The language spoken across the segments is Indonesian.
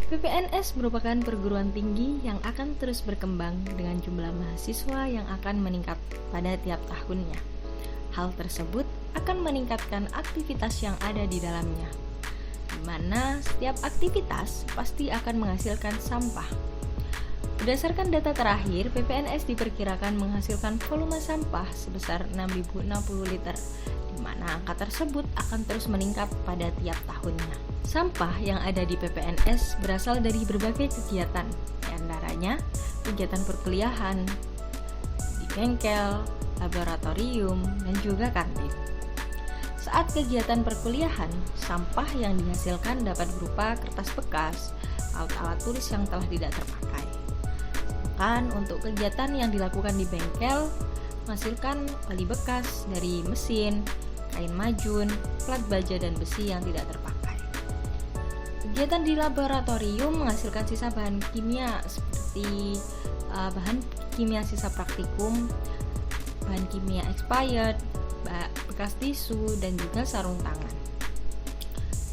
PPNS merupakan perguruan tinggi yang akan terus berkembang dengan jumlah mahasiswa yang akan meningkat pada tiap tahunnya. Hal tersebut akan meningkatkan aktivitas yang ada di dalamnya, di mana setiap aktivitas pasti akan menghasilkan sampah. Berdasarkan data terakhir, PPNS diperkirakan menghasilkan volume sampah sebesar 6.060 liter, di mana angka tersebut akan terus meningkat pada tiap tahunnya. Sampah yang ada di PPNS berasal dari berbagai kegiatan, di antaranya kegiatan perkuliahan, di bengkel, laboratorium, dan juga kantin. Saat kegiatan perkuliahan, sampah yang dihasilkan dapat berupa kertas bekas, alat-alat tulis yang telah tidak terpakai. Sedangkan untuk kegiatan yang dilakukan di bengkel, menghasilkan oli bekas dari mesin, kain majun, plat baja dan besi yang tidak terpakai. Kegiatan di laboratorium menghasilkan sisa bahan kimia seperti bahan kimia sisa praktikum, bahan kimia expired, bekas tisu, dan juga sarung tangan.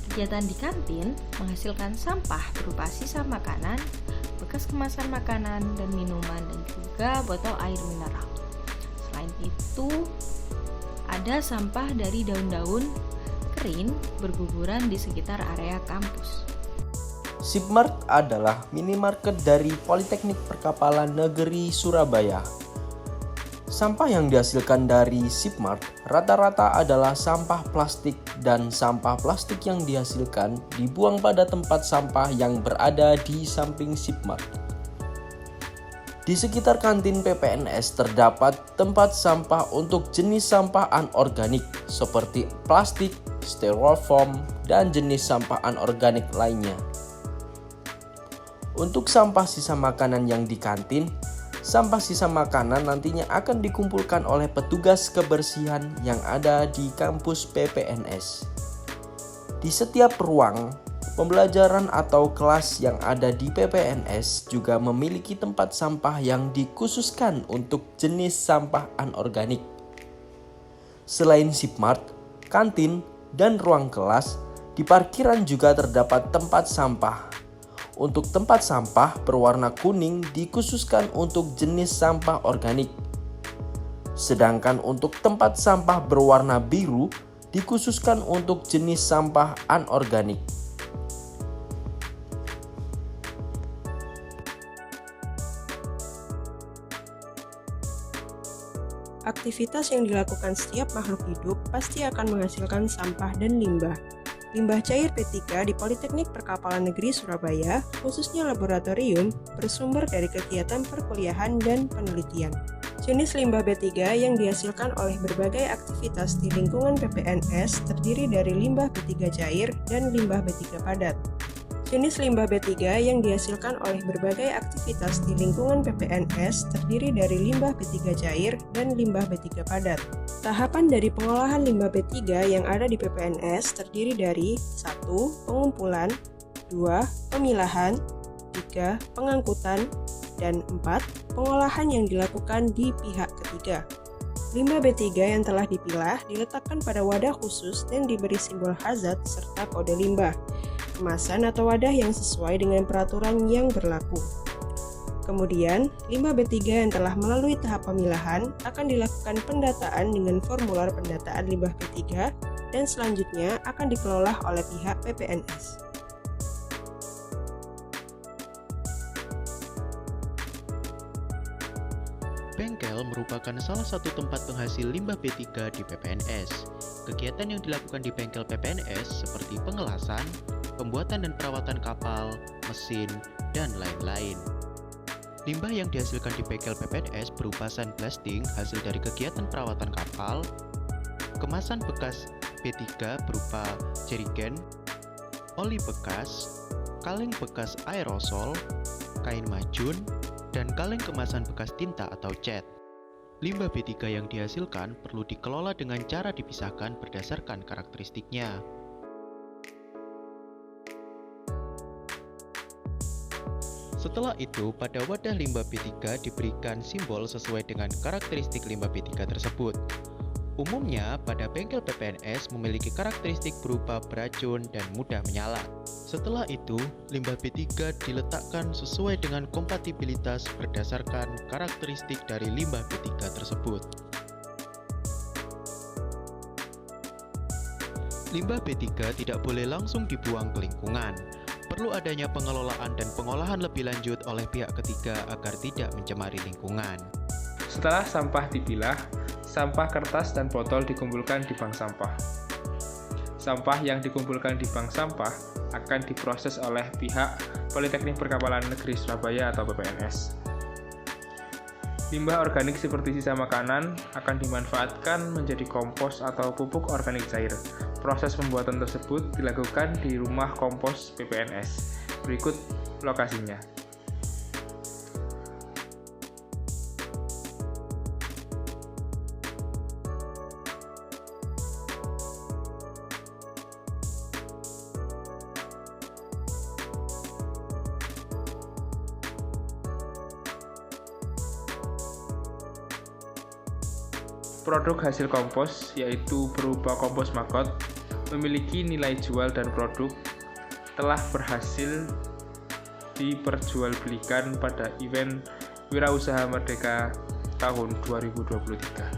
Kegiatan di kantin menghasilkan sampah berupa sisa makanan, bekas kemasan makanan dan minuman, dan juga botol air mineral. Selain itu, ada sampah dari daun-daun kering berguguran di sekitar area kampus. Sipmart adalah minimarket dari Politeknik Perkapalan Negeri Surabaya. Sampah yang dihasilkan dari Sipmart rata-rata adalah sampah plastik, dan sampah plastik yang dihasilkan dibuang pada tempat sampah yang berada di samping Sipmart. Di sekitar kantin PPNS terdapat tempat sampah untuk jenis sampah anorganik seperti plastik, styrofoam, dan jenis sampah anorganik lainnya. Untuk sampah sisa makanan yang di kantin, sampah sisa makanan nantinya akan dikumpulkan oleh petugas kebersihan yang ada di kampus PPNS. Di setiap ruang pembelajaran atau kelas yang ada di PPNS juga memiliki tempat sampah yang dikhususkan untuk jenis sampah anorganik. Selain Sipmart, kantin, dan ruang kelas, di parkiran juga terdapat tempat sampah. Untuk tempat sampah berwarna kuning dikhususkan untuk jenis sampah organik. Sedangkan untuk tempat sampah berwarna biru dikhususkan untuk jenis sampah anorganik. Aktivitas yang dilakukan setiap makhluk hidup pasti akan menghasilkan sampah dan limbah. Limbah cair B3 di Politeknik Perkapalan Negeri Surabaya, khususnya laboratorium, bersumber dari kegiatan perkuliahan dan penelitian. Jenis limbah B3 yang dihasilkan oleh berbagai aktivitas di lingkungan PPNS terdiri dari limbah B3 cair dan limbah B3 padat. Jenis limbah B3 yang dihasilkan oleh berbagai aktivitas di lingkungan PPNS terdiri dari limbah B3 cair dan limbah B3 padat. Tahapan dari pengolahan limbah B3 yang ada di PPNS terdiri dari 1. Pengumpulan, 2. Pemilahan, 3. Pengangkutan, dan 4. Pengolahan yang dilakukan di pihak ketiga. Limbah B3 yang telah dipilah diletakkan pada wadah khusus dan diberi simbol hazard serta kode limbah, kemasan atau wadah yang sesuai dengan peraturan yang berlaku. Kemudian, limbah B3 yang telah melalui tahap pemilahan akan dilakukan pendataan dengan formular pendataan limbah B3 dan selanjutnya akan dikelola oleh pihak PPNS. Bengkel merupakan salah satu tempat penghasil limbah B3 di PPNS. Kegiatan yang dilakukan di bengkel PPNS seperti pengelasan, pembuatan dan perawatan kapal, mesin, dan lain-lain. Limbah yang dihasilkan di bengkel PPNS berupa sandblasting hasil dari kegiatan perawatan kapal, kemasan bekas B3 berupa jerigen, oli bekas, kaleng bekas aerosol, kain majun, dan kaleng kemasan bekas tinta atau cat. Limbah B3 yang dihasilkan perlu dikelola dengan cara dipisahkan berdasarkan karakteristiknya. Setelah itu, pada wadah limbah B3 diberikan simbol sesuai dengan karakteristik limbah B3 tersebut. Umumnya, pada bengkel PPNS memiliki karakteristik berupa beracun dan mudah menyala. Setelah itu, limbah B3 diletakkan sesuai dengan kompatibilitas berdasarkan karakteristik dari limbah B3 tersebut. Limbah B3 tidak boleh langsung dibuang ke lingkungan. Perlu adanya pengelolaan dan pengolahan lebih lanjut oleh pihak ketiga agar tidak mencemari lingkungan. Setelah sampah dipilah, sampah kertas dan botol dikumpulkan di bank sampah. Sampah yang dikumpulkan di bank sampah akan diproses oleh pihak Politeknik Perkapalan Negeri Surabaya atau PPNS. Limbah organik seperti sisa makanan akan dimanfaatkan menjadi kompos atau pupuk organik cair. Proses pembuatan tersebut dilakukan di rumah kompos PPNS. Berikut lokasinya. Produk hasil kompos, yaitu berupa kompos maggot, memiliki nilai jual dan produk telah berhasil diperjualbelikan pada event Wirausaha Merdeka tahun 2023.